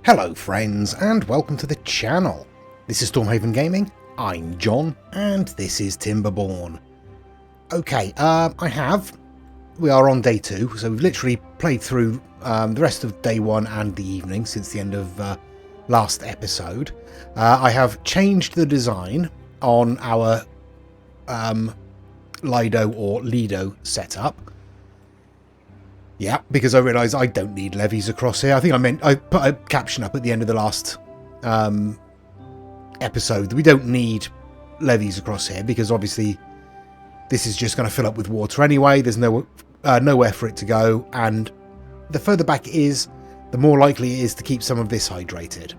Hello friends and welcome to the channel. This is Stormhaven Gaming, I'm John and this is Timberborn. Okay, we are on day 2, so we've literally played through the rest of day 1 and the evening since the end of last episode. I have changed the design on our Lido or Lido setup. Yeah, because I realised I don't need levies across here. I think I put a caption up at the end of the last episode that we don't need levies across here because obviously this is just going to fill up with water anyway. There's nowhere for it to go, and the further back it is, the more likely it is to keep some of this hydrated.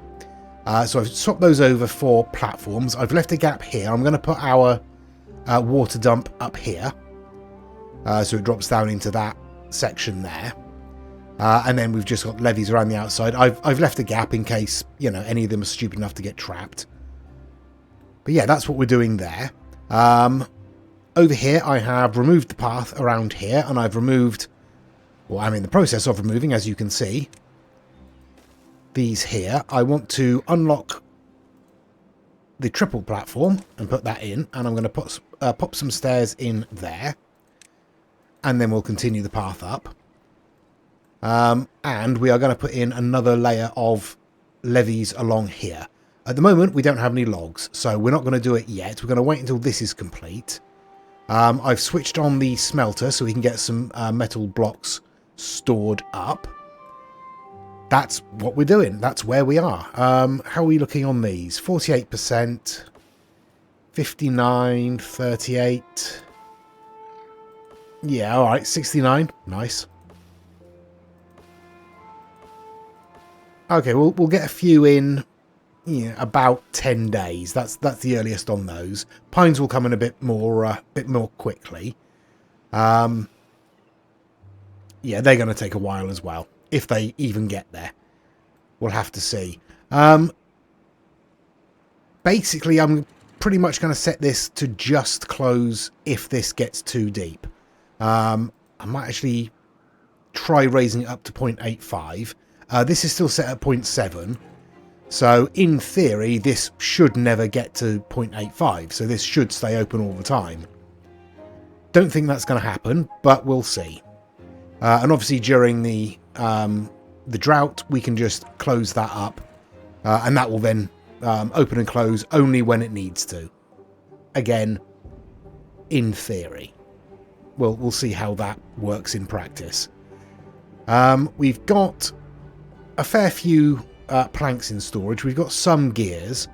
So I've swapped those over for platforms. I've left a gap here. I'm going to put our water dump up here, so it drops down into that section there, and then we've just got levees around the outside. I've left a gap in case, you know, any of them are stupid enough to get trapped. But yeah, that's what we're doing there. Over here I have removed the path around here, and I've removed, well, I'm in the process of removing, as you can see, these here. I want to unlock the triple platform and put that in, and I'm going to pop some stairs in there. And then we'll continue the path up. And we are going to put in another layer of levees along here. At the moment, we don't have any logs, so we're not going to do it yet. We're going to wait until this is complete. I've switched on the smelter so we can get some metal blocks stored up. That's what we're doing. That's where we are. How are we looking on these? 48%, 59, 38... Yeah, alright, 69. Nice. Okay, we'll get a few in, you know, about 10 days. That's the earliest on those. Pines will come in a bit more quickly. Yeah, they're going to take a while as well, if they even get there. We'll have to see. Basically, I'm pretty much going to set this to just close if this gets too deep. I might actually try raising it up to 0.85. This is still set at 0.7. So in theory, this should never get to 0.85. So this should stay open all the time. Don't think that's going to happen, but we'll see. And obviously during the drought, we can just close that up. And that will then open and close only when it needs to. Again, in theory. We'll see how that works in practice. We've got a fair few planks in storage. We've got some gears.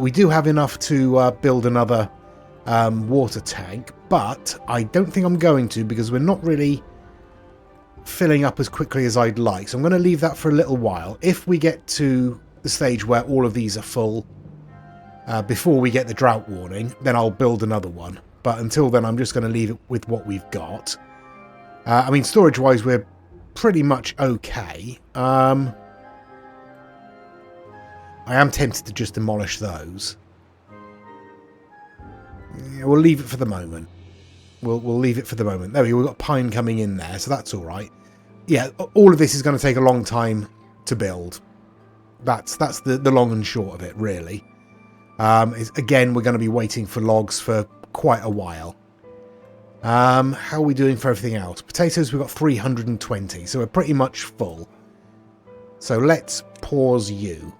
We do have enough to build another water tank, but I don't think I'm going to because we're not really filling up as quickly as I'd like. So I'm going to leave that for a little while. If we get to the stage where all of these are full before we get the drought warning, then I'll build another one. But until then, I'm just going to leave it with what we've got. I mean, storage-wise, we're pretty much okay. I am tempted to just demolish those. Yeah, we'll leave it for the moment. We'll leave it for the moment. There we go. We've got pine coming in there, so that's all right. Yeah, all of this is going to take a long time to build. That's the long and short of it, really. Again, we're going to be waiting for logs for quite a while. How are we doing for everything else? Potatoes, we've got 320, so we're pretty much full. So let's pause you.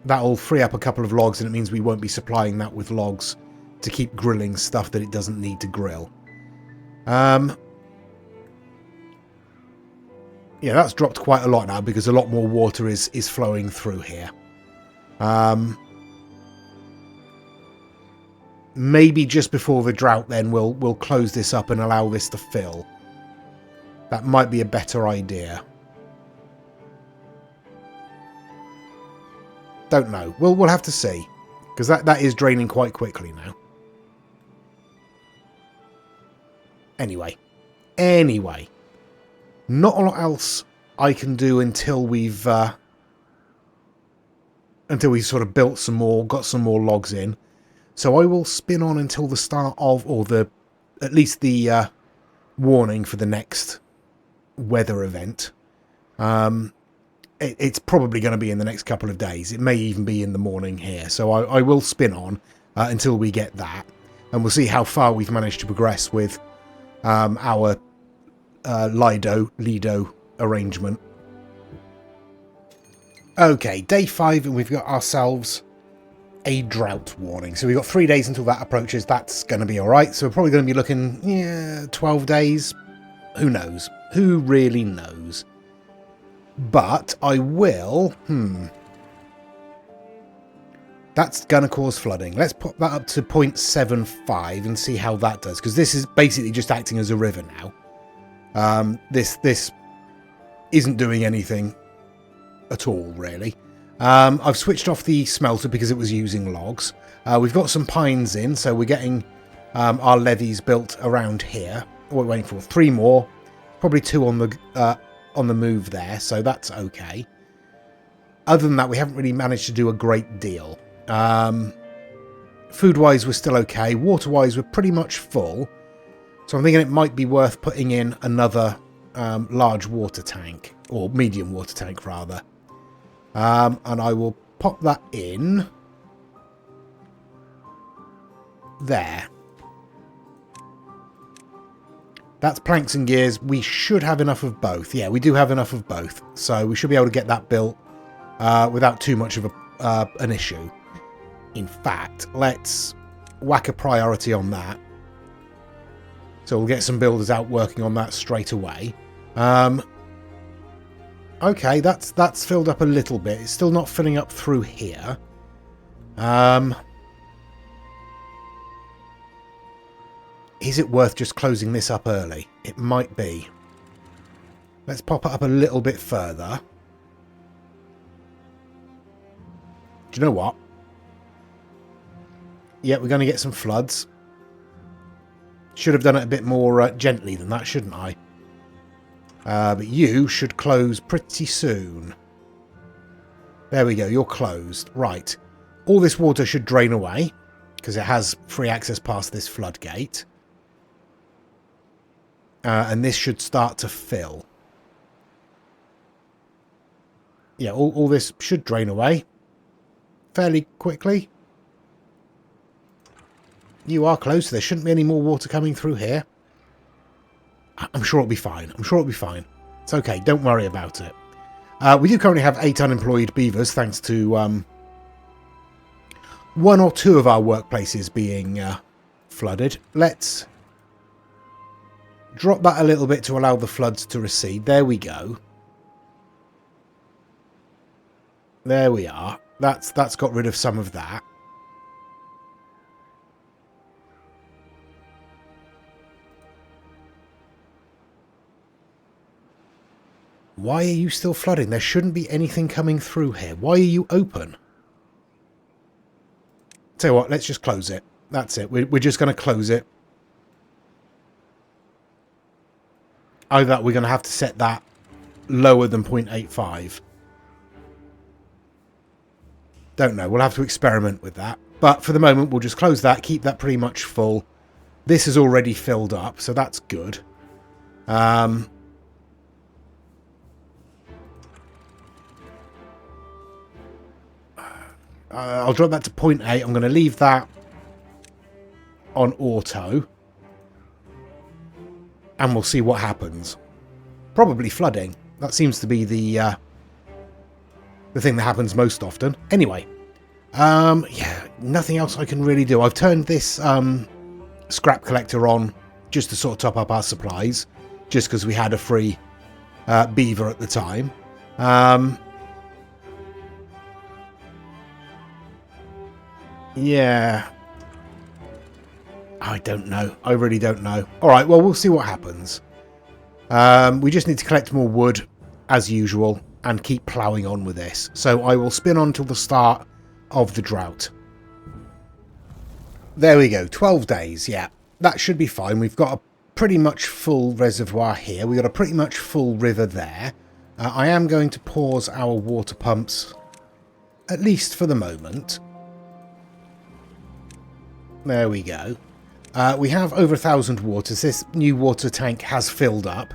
That'll free up a couple of logs, and it means we won't be supplying that with logs to keep grilling stuff that it doesn't need to grill. Yeah, that's dropped quite a lot now because a lot more water is flowing through here. Maybe just before the drought then we'll close this up and allow this to fill. That might be a better idea. Don't know. We'll have to see. Because that is draining quite quickly now. Anyway. Not a lot else I can do until we've sort of built some more, got some more logs in. So I will spin on until the start of, or at least the warning for the next weather event. it's probably going to be in the next couple of days. It may even be in the morning here. So I will spin on until we get that. And we'll see how far we've managed to progress with our Lido arrangement. Okay, day 5, and we've got ourselves a drought warning. So we've got 3 days until that approaches. That's going to be all right. So we're probably going to be looking, 12 days. Who knows? Who really knows? But I will... That's going to cause flooding. Let's put that up to 0.75 and see how that does. Because this is basically just acting as a river now. This isn't doing anything at all, really. I've switched off the smelter because it was using logs. We've got some pines in, so we're getting our levees built around here. What we're waiting for 3 more, probably 2 on the move there, so that's okay. Other than that, we haven't really managed to do a great deal. Food-wise, we're still okay. Water-wise, we're pretty much full. So I'm thinking it might be worth putting in another large water tank, or medium water tank rather. And I will pop that in there. That's planks and gears. We should have enough of both. Yeah, we do have enough of both. So we should be able to get that built without too much of an issue. In fact, let's whack a priority on that. So we'll get some builders out working on that straight away. Okay, that's filled up a little bit. It's still not filling up through here. Is it worth just closing this up early? It might be. Let's pop it up a little bit further. Do you know what? Yeah, we're going to get some floods. Should have done it a bit more gently than that, shouldn't I? But you should close pretty soon. There we go, you're closed. Right. All this water should drain away, because it has free access past this floodgate. And this should start to fill. Yeah, all this should drain away fairly quickly. You are close. There shouldn't be any more water coming through here. I'm sure it'll be fine. I'm sure it'll be fine. It's okay. Don't worry about it. We do currently have 8 unemployed beavers, thanks to 1 or 2 of our workplaces being flooded. Let's drop that a little bit to allow the floods to recede. There we go. There we are. That's got rid of some of that. Why are you still flooding? There shouldn't be anything coming through here. Why are you open? Tell you what, let's just close it. That's it. We're just going to close it. Either we're going to have to set that lower than 0.85. Don't know. We'll have to experiment with that. But for the moment, we'll just close that. Keep that pretty much full. This is already filled up, so that's good. I'll drop that to 0.8. I'm going to leave that on auto. And we'll see what happens. Probably flooding. That seems to be the thing that happens most often. Anyway. Yeah, nothing else I can really do. I've turned this scrap collector on just to sort of top up our supplies. Just because we had a free beaver at the time. Yeah. I don't know. I really don't know. Alright, well, we'll see what happens. We just need to collect more wood, as usual, and keep ploughing on with this. So I will spin on till the start of the drought. There we go. 12 days, yeah. That should be fine. We've got a pretty much full reservoir here. We've got a pretty much full river there. I am going to pause our water pumps, at least for the moment. There we go. We have over 1,000 waters. This new water tank has filled up.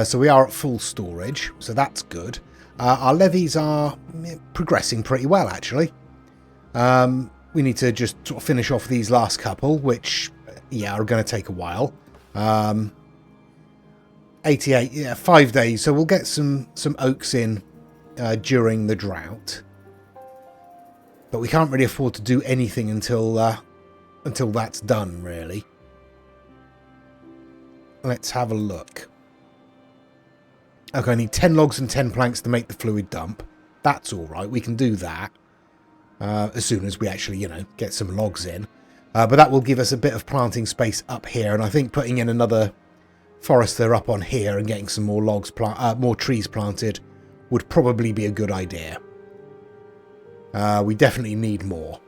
So we are at full storage. So that's good. Our levies are progressing pretty well, actually. We need to just sort of finish off these last couple, which, yeah, are going to take a while. 88, yeah, 5 days. So we'll get some oaks in during the drought. But we can't really afford to do anything until that's done, really. Let's have a look. Okay, I need 10 logs and 10 planks to make the fluid dump. That's all right. We can do that as soon as we actually, get some logs in. But that will give us a bit of planting space up here. And I think putting in another forester up on here and getting some more logs, more trees planted would probably be a good idea. We definitely need more.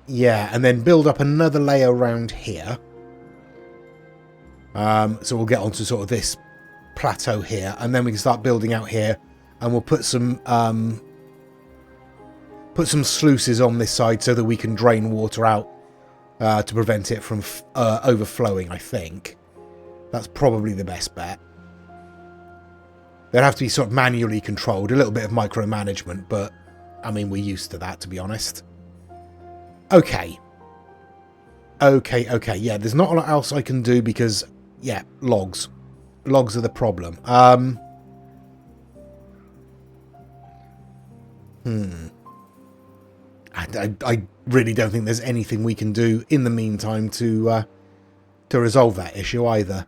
Yeah, and then build up another layer around here. So we'll get onto sort of this plateau here, and then we can start building out here, and we'll put some sluices on this side so that we can drain water out to prevent it from overflowing. I think that's probably the best bet. They'll have to be sort of manually controlled, a little bit of micromanagement, but I mean, we're used to that, to be honest. Okay. Yeah, there's not a lot else I can do because, yeah, logs. Logs are the problem. I really don't think there's anything we can do in the meantime to resolve that issue either.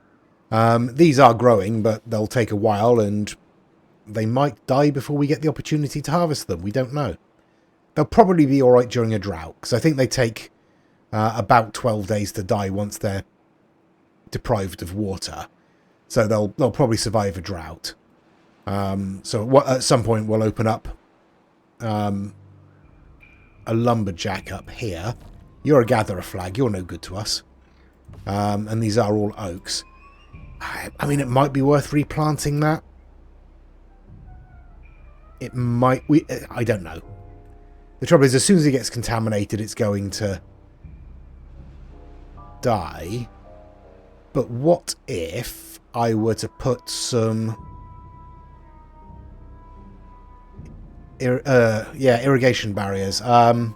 These are growing, but they'll take a while, and they might die before we get the opportunity to harvest them. We don't know. They'll probably be alright during a drought, because I think they take about 12 days to die once they're deprived of water. So they'll probably survive a drought. So at some point we'll open up a lumberjack up here. You're a gatherer flag. You're no good to us. And these are all oaks. I mean, it might be worth replanting that. It might. I don't know. The trouble is, as soon as it gets contaminated, it's going to die. But what if I were to put some irrigation barriers? Sorry,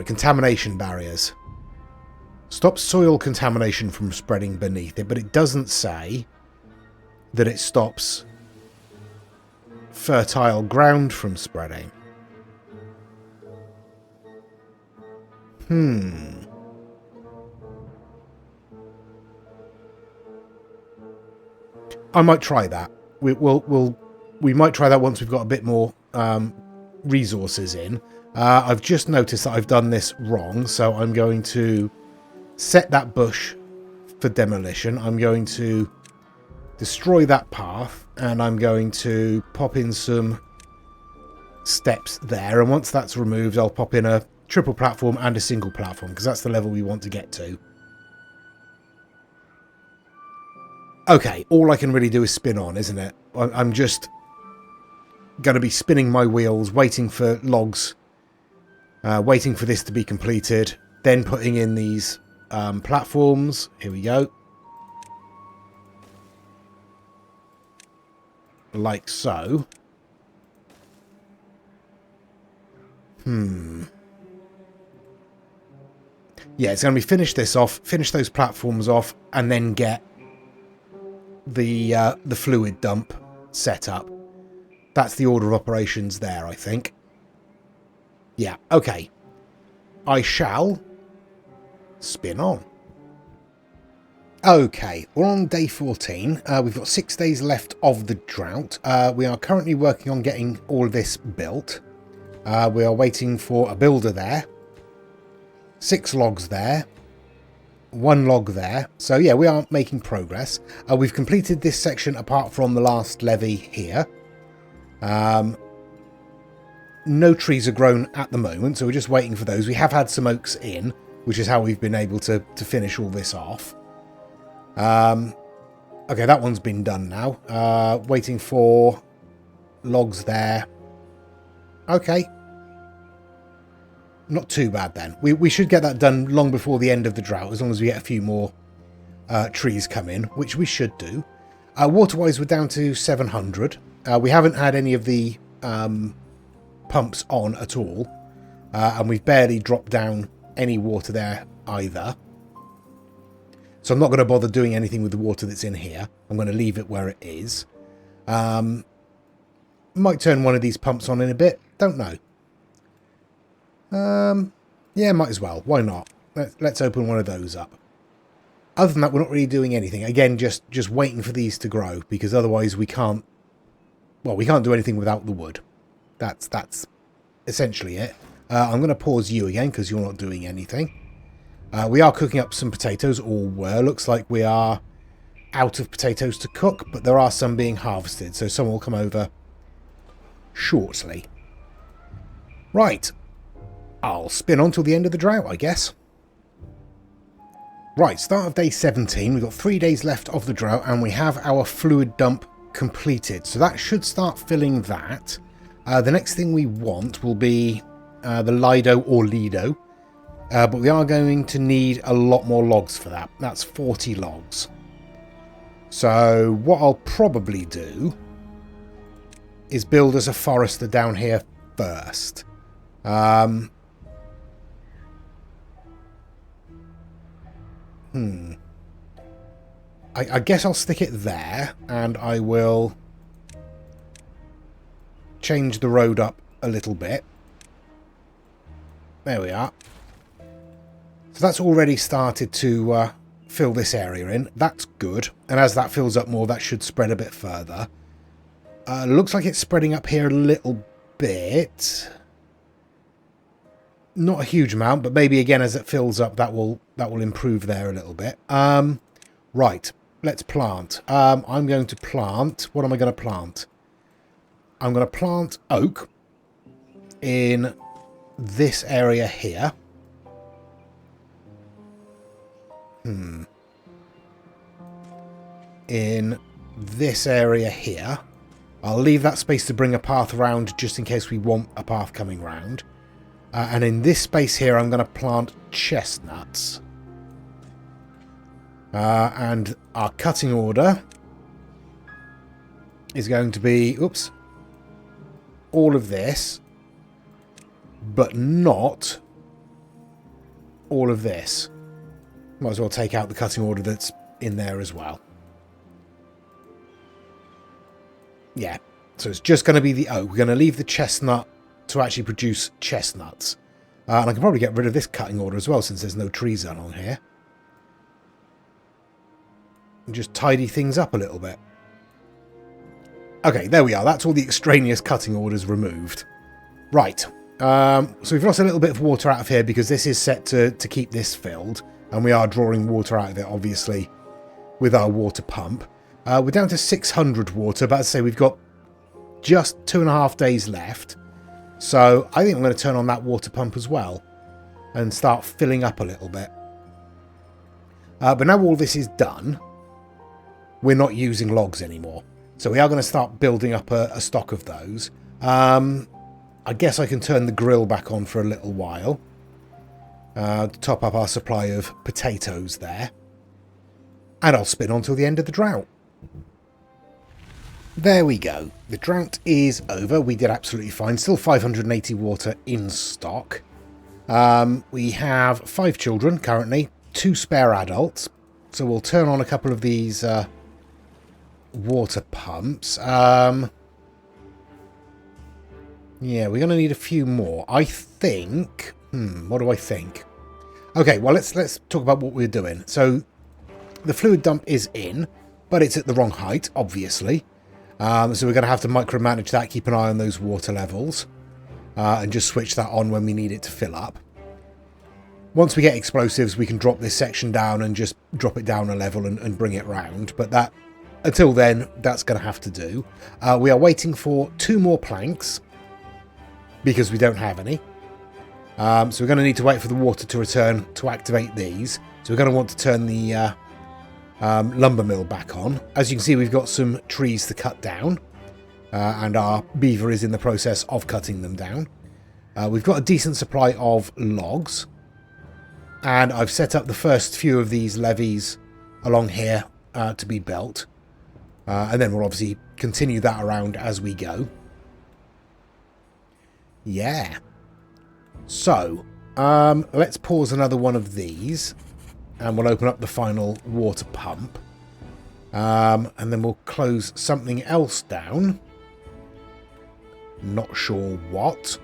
contamination barriers. Stop soil contamination from spreading beneath it, but it doesn't say that it stops fertile ground from spreading. I might try that. We might try that once we've got a bit more resources in. I've just noticed that I've done this wrong, so I'm going to set that bush for demolition. I'm going to destroy that path, and I'm going to pop in some steps there, and once that's removed, I'll pop in a triple platform and a single platform, because that's the level we want to get to. Okay, all I can really do is spin on, isn't it? I'm just going to be spinning my wheels, waiting for logs, waiting for this to be completed, then putting in these platforms. Here we go. Like so. Yeah, it's going to be finish this off, finish those platforms off, and then get the fluid dump set up. That's the order of operations there, I think. Yeah, okay. I shall spin on. Okay, we're on day 14. We've got 6 days left of the drought. We are currently working on getting all of this built. We are waiting for a builder there. 6 logs there. 1 log there. So yeah, we are making progress. We've completed this section apart from the last levee here. No trees are grown at the moment, so we're just waiting for those. We have had some oaks in, which is how we've been able to finish all this off. Okay, that one's been done now. Waiting for logs there. Okay. Not too bad then. We should get that done long before the end of the drought, as long as we get a few more trees come in, which we should do. Water-wise, we're down to 700. We haven't had any of the pumps on at all, and we've barely dropped down any water there either. So I'm not going to bother doing anything with the water that's in here. I'm going to leave it where it is. Might turn one of these pumps on in a bit. Don't know. Yeah, might as well. Why not? Let's open one of those up. Other than that, we're not really doing anything. Again, just waiting for these to grow, because otherwise we can't... Well, we can't do anything without the wood. That's essentially it. I'm going to pause you again, because you're not doing anything. We are cooking up some potatoes, or were. Looks like we are out of potatoes to cook, but there are some being harvested, so some will come over shortly. Right. I'll spin on till the end of the drought, I guess. Right, start of day 17. We've got 3 days left of the drought, and we have our fluid dump completed. So that should start filling that. The next thing we want will be the Lido or Lido. But we are going to need a lot more logs for that. That's 40 logs. So what I'll probably do is build us a forester down here first. I guess I'll stick it there, and I will change the road up a little bit. There we are. So that's already started to fill this area in. That's good. And as that fills up more, that should spread a bit further. Looks like it's spreading up here a little bit. Not a huge amount, but maybe again as it fills up, that will improve there a little bit. Right, let's plant. I'm going to plant. What am I going to plant? I'm going to plant oak in this area here. In this area here. I'll leave that space to bring a path around just in case we want a path coming round. And in this space here, I'm going to plant chestnuts. And our cutting order is going to be, oops, all of this, but not all of this. Might as well take out the cutting order that's in there as well. Yeah, so it's just going to be the oak. We're going to leave the chestnut to actually produce chestnuts. And I can probably get rid of this cutting order as well, since there's no trees on here. And just tidy things up a little bit. Okay, there we are. That's all the extraneous cutting orders removed. Right. So we've lost a little bit of water out of here because this is set to keep this filled. And we are drawing water out of it, obviously, with our water pump. We're down to 600 water, but as I say, we've got just 2.5 days left. So I think I'm going to turn on that water pump as well and start filling up a little bit. But now all this is done, we're not using logs anymore. So we are going to start building up a stock of those. I guess I can turn the grill back on for a little while. To top up our supply of potatoes there. And I'll spin on till the end of the drought. There we go. The drought is over. We did absolutely fine. Still 580 water in stock. We have 5 children currently, 2 spare adults. So we'll turn on a couple of these water pumps. Yeah, we're going to need a few more. I think... what do I think? Okay, well, let's talk about what we're doing. So the fluid dump is in, but it's at the wrong height, obviously. So we're going to have to micromanage that, keep an eye on those water levels, and just switch that on when we need it to fill up. Once we get explosives, we can drop this section down and just drop it down a level and bring it round. But that, until then, that's going to have to do. We are waiting for 2 more planks, because we don't have any. So we're going to need to wait for the water to return to activate these. So we're going to want to turn the lumber mill back on. As you can see, we've got some trees to cut down, and our beaver is in the process of cutting them down. We've got a decent supply of logs, and I've set up the first few of these levees along here to be built. And then we'll obviously continue that around as we go. Yeah. So, let's pause another one of these. And we'll open up the final water pump. And then we'll close something else down. Not sure what.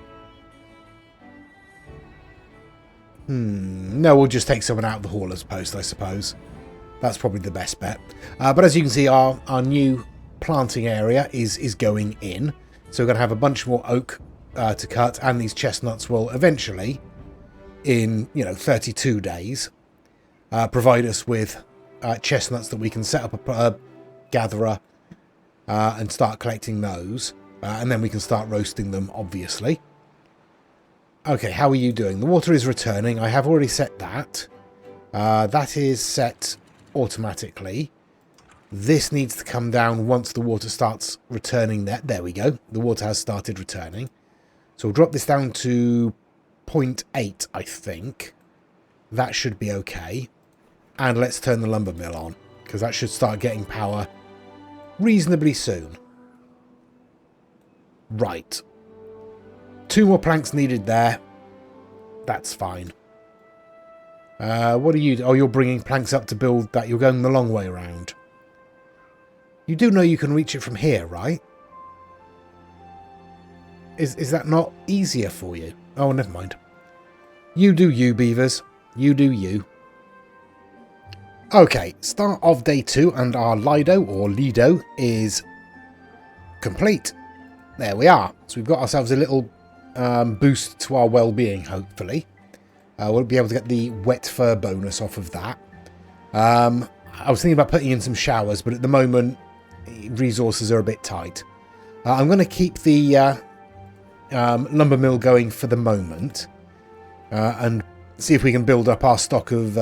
No, we'll just take someone out of the hauler's post, I suppose. That's probably the best bet. But as you can see, our new planting area is going in. So we're going to have a bunch more oak to cut, and these chestnuts will eventually, in 32 days, provide us with chestnuts that we can set up a gatherer and start collecting those. And then we can start roasting them, obviously. Okay, how are you doing? The water is returning. I have already set that. That is set automatically. This needs to come down once the water starts returning there. There we go. The water has started returning. So we'll drop this down to 0.8, I think. That should be okay. And let's turn the lumber mill on, because that should start getting power reasonably soon. Right. 2 more planks needed there. That's fine. What are you... Oh, you're bringing planks up to build that. You're going the long way around. You do know you can reach it from here, right? Is that not easier for you? Oh, never mind. You do you, beavers. You do you. Okay, start of day 2, and our Lido, or Lido, is complete. There we are. So we've got ourselves a little boost to our well-being, hopefully. We'll be able to get the wet fur bonus off of that. I was thinking about putting in some showers, but at the moment, resources are a bit tight. I'm going to keep the lumber mill going for the moment and see if we can build up our stock of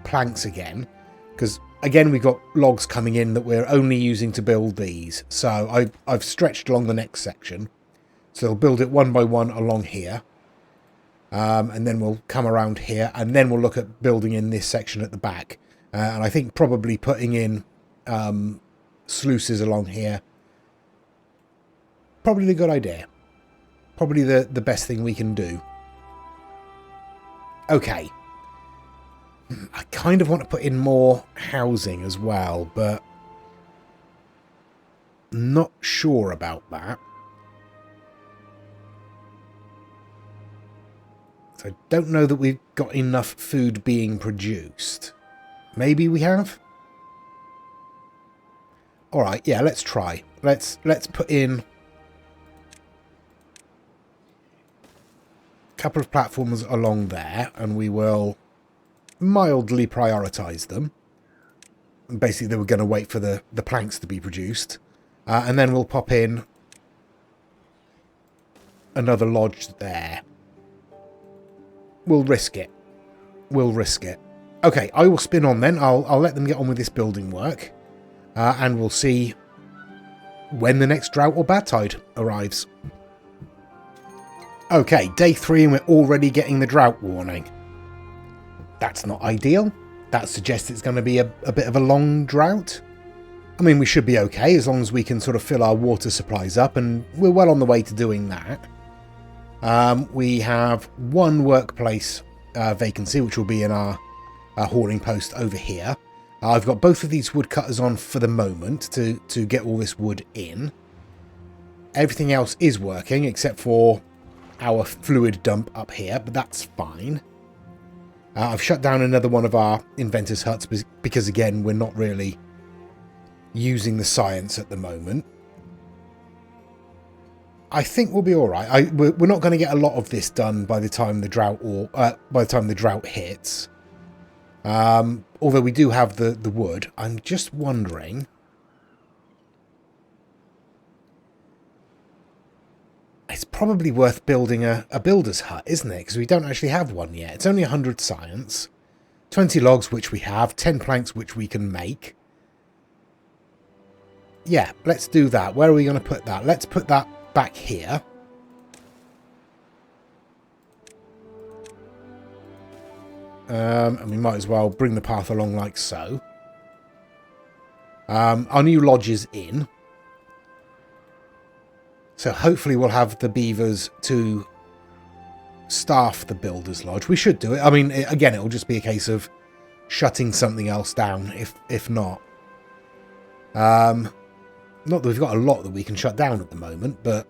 planks again. Because, again, we've got logs coming in that we're only using to build these. So I've stretched along the next section. So we'll build it one by one along here. And then we'll come around here. And then we'll look at building in this section at the back. And I think probably putting in sluices along here. Probably a good idea. Probably the best thing we can do. Okay. I kind of want to put in more housing as well, but not sure about that. So I don't know that we've got enough food being produced. Maybe we have? Alright, yeah, let's try. Let's put in a couple of platforms along there, and we will mildly prioritise them. Basically, they were going to wait for the planks to be produced. And then we'll pop in another lodge there. We'll risk it. We'll risk it. Okay, I will spin on then. I'll let them get on with this building work. And we'll see when the next drought or bad tide arrives. Okay, day 3 and we're already getting the drought warning. That's not ideal. That suggests it's going to be a bit of a long drought. I mean, we should be okay as long as we can sort of fill our water supplies up, and we're well on the way to doing that. We have one workplace vacancy, which will be in our hauling post over here. I've got both of these woodcutters on for the moment to get all this wood in. Everything else is working except for our fluid dump up here, but that's fine. I've shut down another one of our inventors' huts because, again, we're not really using the science at the moment. I think we'll be all right. We're not going to get a lot of this done by the time the drought hits. Although we do have the wood. I'm just wondering. It's probably worth building a builder's hut, isn't it? Because we don't actually have one yet. It's only 100 science. 20 logs, which we have. 10 planks, which we can make. Yeah, let's do that. Where are we going to put that? Let's put that back here. And we might as well bring the path along like so. Our new lodge is in. So hopefully we'll have the beavers to staff the builder's lodge. We should do it. I mean, again, it will just be a case of shutting something else down if not. Not that we've got a lot that we can shut down at the moment, but,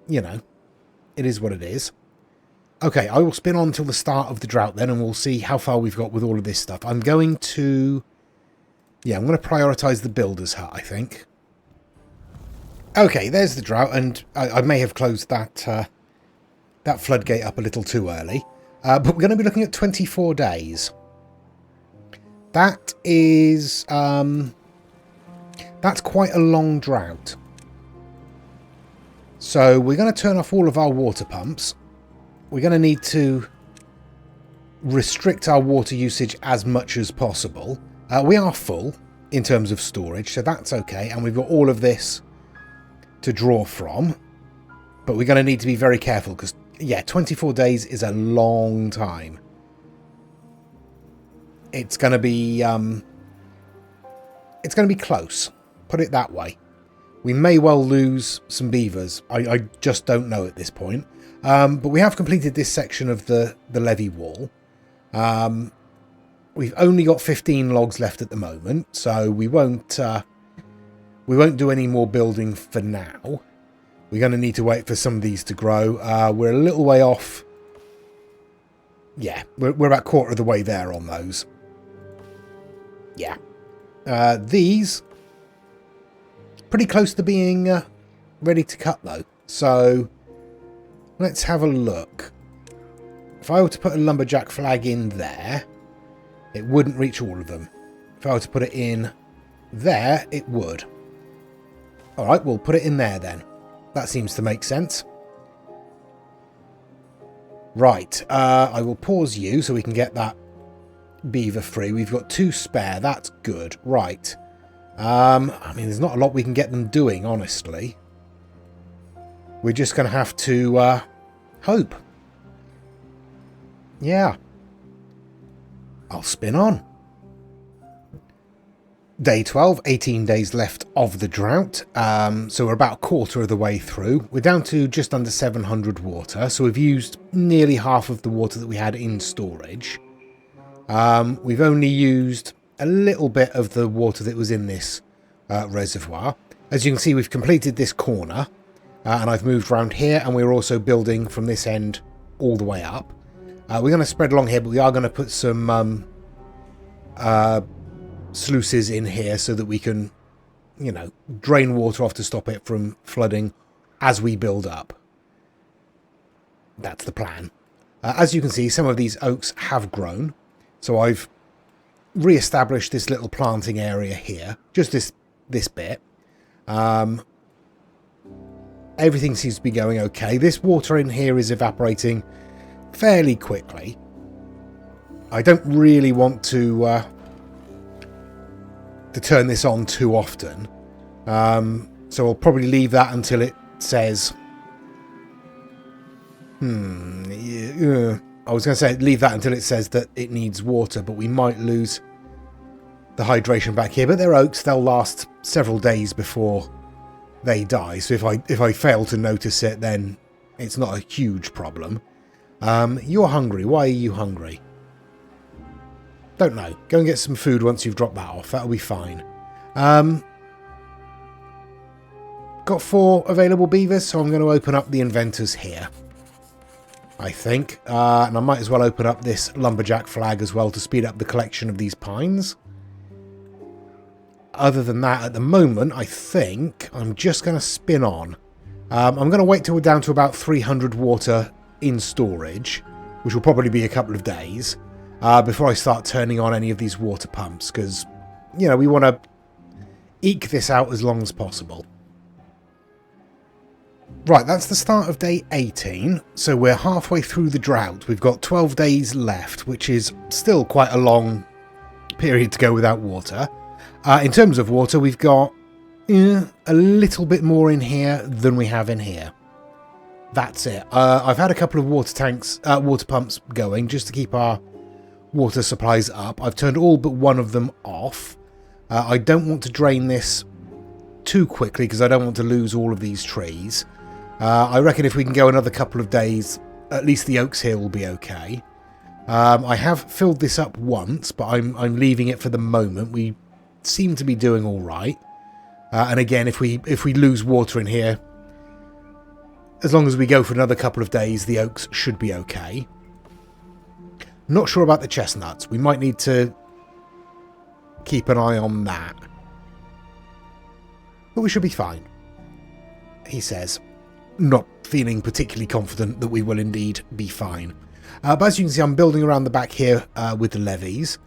you know, it is what it is. Okay, I will spin on till the start of the drought then, and we'll see how far we've got with all of this stuff. I'm going to... Yeah, I'm going to prioritise the builder's hut, I think. Okay, there's the drought, and I may have closed that that floodgate up a little too early. But we're going to be looking at 24 days. That is... that's quite a long drought. So we're going to turn off all of our water pumps. We're going to need to restrict our water usage as much as possible. We are full in terms of storage, so that's okay. And we've got all of this to draw from. But we're going to need to be very careful because, yeah, 24 days is a long time. It's going to be close. Put it that way. We may well lose some beavers. I just don't know at this point. But we have completed this section of the levee wall. We've only got 15 logs left at the moment, so we won't do any more building for now. We're going to need to wait for some of these to grow. We're a little way off. Yeah, we're about a quarter of the way there on those. Yeah. These pretty close to being ready to cut though. So let's have a look. If I were to put a lumberjack flag in there, it wouldn't reach all of them. If I were to put it in there, it would. Alright, we'll put it in there then. That seems to make sense. Right, I will pause you so we can get that beaver free. We've got 2 spare, that's good. Right. I mean, there's not a lot we can get them doing, honestly. We're just going to have to hope. Yeah. I'll spin on. Day 12, 18 days left of the drought. So we're about a quarter of the way through. We're down to just under 700 water. So we've used nearly half of the water that we had in storage. We've only used a little bit of the water that was in this reservoir. As you can see, we've completed this corner. And I've moved around here, and we're also building from this end all the way up. We're going to spread along here, but we are going to put some sluices in here so that we can, you know, drain water off to stop it from flooding as we build up. That's the plan. As you can see, some of these oaks have grown. So I've re-established this little planting area here. Just this bit. Everything seems to be going okay. This water in here is evaporating fairly quickly. I don't really want to turn this on too often. So I'll probably leave that until it says... I was going to say leave that until it says that it needs water, but we might lose the hydration back here. But they're oaks, they'll last several days before they die. So if I fail to notice it, then it's not a huge problem. You're hungry. Why are you hungry? Don't know. Go and get some food once you've dropped that off. That'll be fine. Got 4 available beavers, so I'm going to open up the inventors here, I think. And I might as well open up this lumberjack flag as well to speed up the collection of these pines. Other than that, at the moment, I think I'm just going to spin on. I'm going to wait till we're down to about 300 water in storage, which will probably be a couple of days, before I start turning on any of these water pumps, because, you know, we want to eke this out as long as possible. Right, that's the start of day 18, so we're halfway through the drought. We've got 12 days left, which is still quite a long period to go without water. In terms of water, we've got a little bit more in here than we have in here. That's it. I've had a couple of water pumps going just to keep our water supplies up. I've turned all but one of them off. I don't want to drain this too quickly because I don't want to lose all of these trees. I reckon if we can go another couple of days, at least the oaks here will be okay. I have filled this up once, but I'm leaving it for the moment. We seem to be doing all right. And again, if we lose water in here, as long as we go for another couple of days, the oaks should be okay. Not sure about the chestnuts. We might need to keep an eye on that. But we should be fine, he says, not feeling particularly confident that we will indeed be fine. But as you can see, I'm building around the back here with the levees.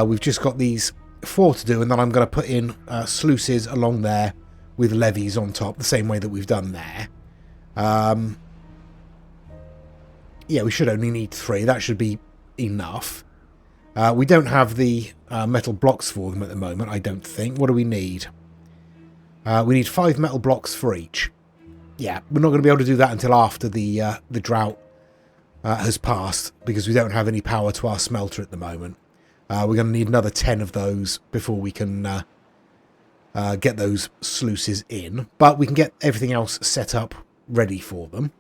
We've just got these 4 to do, and then I'm going to put in sluices along there with levees on top, the same way that we've done there. Yeah, we should only need 3. That should be enough. We don't have the metal blocks for them at the moment, I don't think. What do we need? We need 5 metal blocks for each. Yeah, we're not going to be able to do that until after the drought has passed, because we don't have any power to our smelter at the moment. We're going to need another 10 of those before we can get those sluices in. But we can get everything else set up ready for them.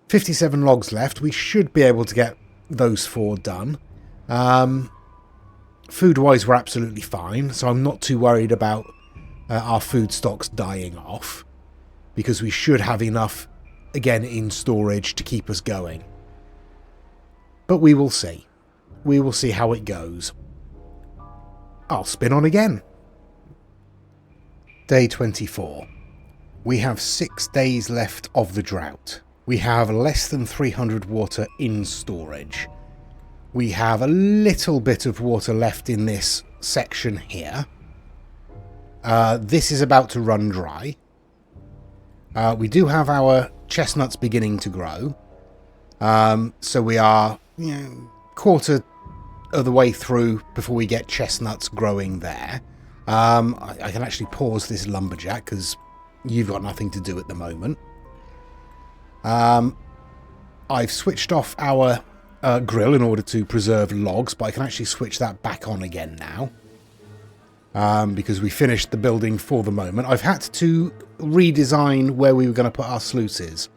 57 logs left. We should be able to get those 4 done. Food-wise, we're absolutely fine, so I'm not too worried about our food stocks dying off, because we should have enough, again, in storage to keep us going. But we will see. We will see how it goes. I'll spin on again. Day 24. We have 6 days left of the drought. We have less than 300 water in storage. We have a little bit of water left in this section here. This is about to run dry. We do have our chestnuts beginning to grow. So we are, quarter of the way through before we get chestnuts growing there. I can actually pause this lumberjack because you've got nothing to do at the moment. I've switched off our grill in order to preserve logs, but I can actually switch that back on again now. Because we finished the building for the moment. I've had to redesign where we were going to put our sluices.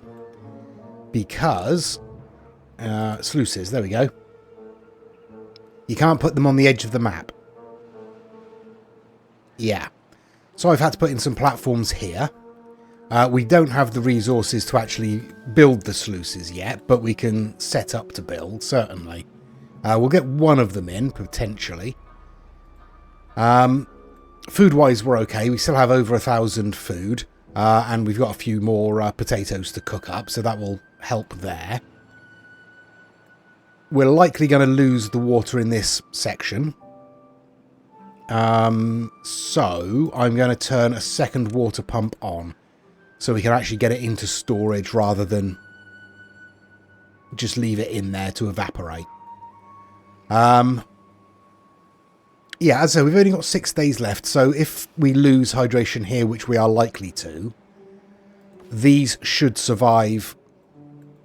Because... sluices, there we go. You can't put them on the edge of the map. Yeah. So I've had to put in some platforms here. We don't have the resources to actually build the sluices yet, but we can set up to build, certainly. We'll get one of them in, potentially. Food-wise, we're okay. We still have over 1,000 food, and we've got a few more potatoes to cook up, so that will help there. We're likely going to lose the water in this section. So I'm going to turn a second water pump on, so we can actually get it into storage rather than just leave it in there to evaporate. Yeah, as I say, we've only got 6 days left, so if we lose hydration here, which we are likely to, these should survive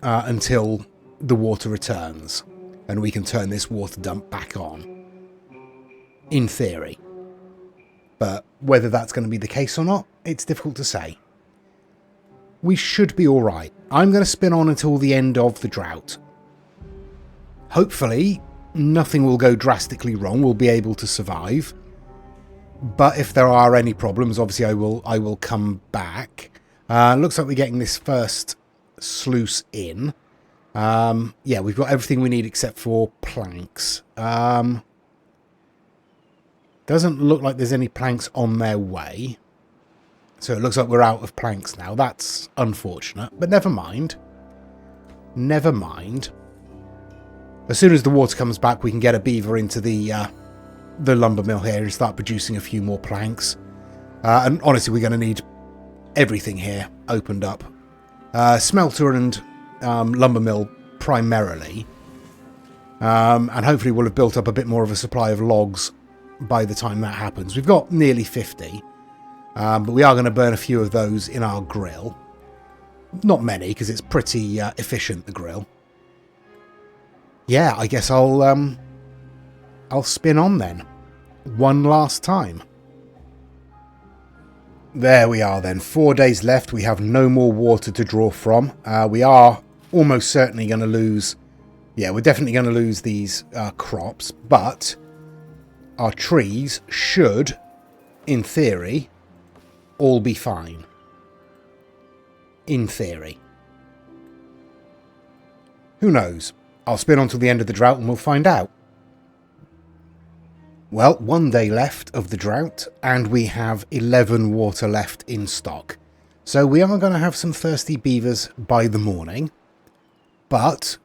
until the water returns, and we can turn this water dump back on, in theory. But whether that's going to be the case or not, it's difficult to say. We should be alright. I'm going to spin on until the end of the drought. Hopefully, nothing will go drastically wrong. We'll be able to survive. But if there are any problems, obviously I will come back. Looks like we're getting this first sluice in. Yeah, we've got everything we need except for planks. Doesn't look like there's any planks on their way. So it looks like we're out of planks now. That's unfortunate, but never mind. Never mind. As soon as the water comes back, we can get a beaver into the lumber mill here and start producing a few more planks. And honestly, we're going to need everything here opened up. Smelter and lumber mill primarily. And hopefully we'll have built up a bit more of a supply of logs by the time that happens. We've got nearly 50. But we are going to burn a few of those in our grill. Not many, because it's pretty efficient, the grill. Yeah, I guess I'll spin on then. one last time. There we are then. 4 days left. We have no more water to draw from. We are almost certainly going to lose... Yeah, we're definitely going to lose these crops, but our trees should, in theory, all be fine. In theory. Who knows? I'll spin on till the end of the drought and we'll find out. Well, 1 day left of the drought, and we have 11 water left in stock. So we are going to have some thirsty beavers by the morning, but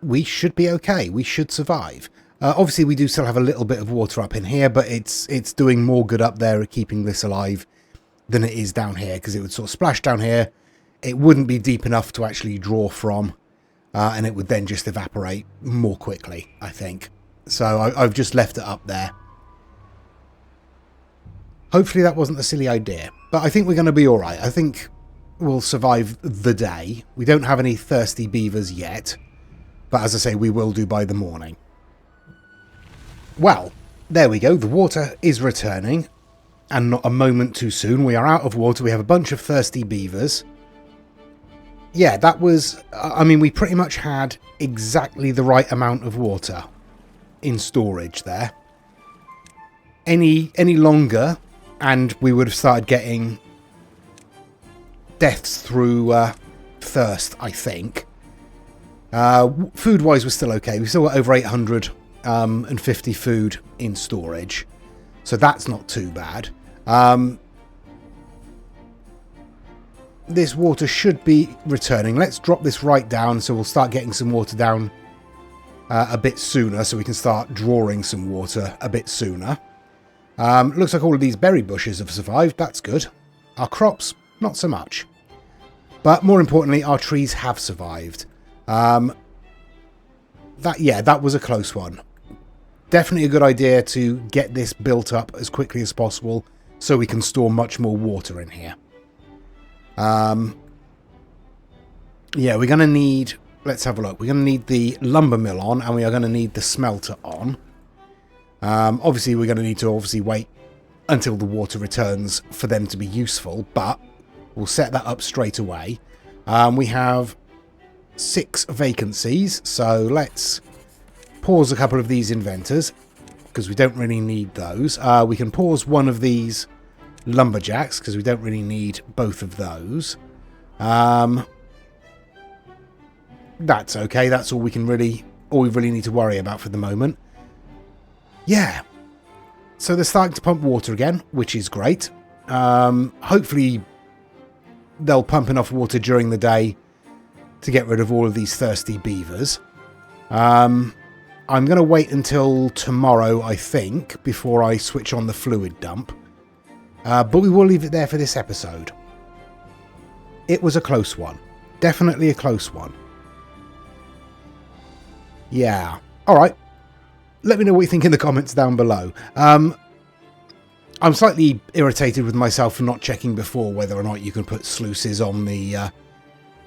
we should be okay. We should survive. Obviously, we do still have a little bit of water up in here, but it's doing more good up there at keeping this alive than it is down here, because it would sort of splash down here. It wouldn't be deep enough to actually draw from, and it would then just evaporate more quickly, I think. So I've just left it up there. Hopefully that wasn't a silly idea, but I think we're going to be alright. I think we'll survive the day. We don't have any thirsty beavers yet, but as I say, we will do by the morning. Well, there we go. The water is returning, and not a moment too soon. We are out of water. We have a bunch of thirsty beavers. Yeah, that was... I mean, we pretty much had exactly the right amount of water in storage there. Any longer, and we would have started getting deaths through thirst, I think. Food-wise, we're still okay. We've still got over 850 food in storage, so that's not too bad. This water should be returning. Let's drop this right down, so we'll start getting some water down a bit sooner, so we can start drawing some water a bit sooner. Looks like all of these berry bushes have survived. That's good. Our crops, not so much. But more importantly, our trees have survived. That was a close one. Definitely a good idea to get this built up as quickly as possible so we can store much more water in here. Yeah, we're going to need... Let's have a look. We're going to need the lumber mill on, and we are going to need the smelter on. Obviously, we're going to need to wait until the water returns for them to be useful, but we'll set that up straight away. We have 6 vacancies, so let's pause a couple of these inventors, because we don't really need those. We can pause one of these lumberjacks, because we don't really need both of those. That's okay. That's all we really need to worry about for the moment. Yeah. So they're starting to pump water again, which is great. Hopefully they'll pump enough water during the day to get rid of all of these thirsty beavers. I'm going to wait until tomorrow, I think, before I switch on the fluid dump. But we will leave it there for this episode. It was a close one. Definitely a close one. Yeah. Alright. Let me know what you think in the comments down below. I'm slightly irritated with myself for not checking before whether or not you can put sluices on the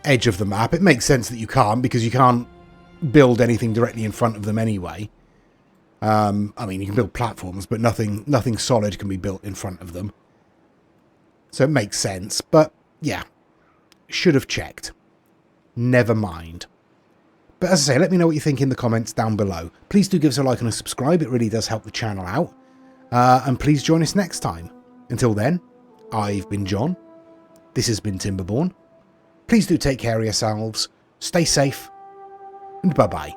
edge of the map. It makes sense that you can't, because you can't build anything directly in front of them anyway. I mean, you can build platforms, but nothing solid can be built in front of them. So it makes sense, but yeah, should have checked. Never mind. But as I say, let me know what you think in the comments down below. Please do give us a like and a subscribe. It really does help the channel out. And please join us next time. Until then, I've been John. This has been Timberborn. Please do take care of yourselves. Stay safe. And bye-bye.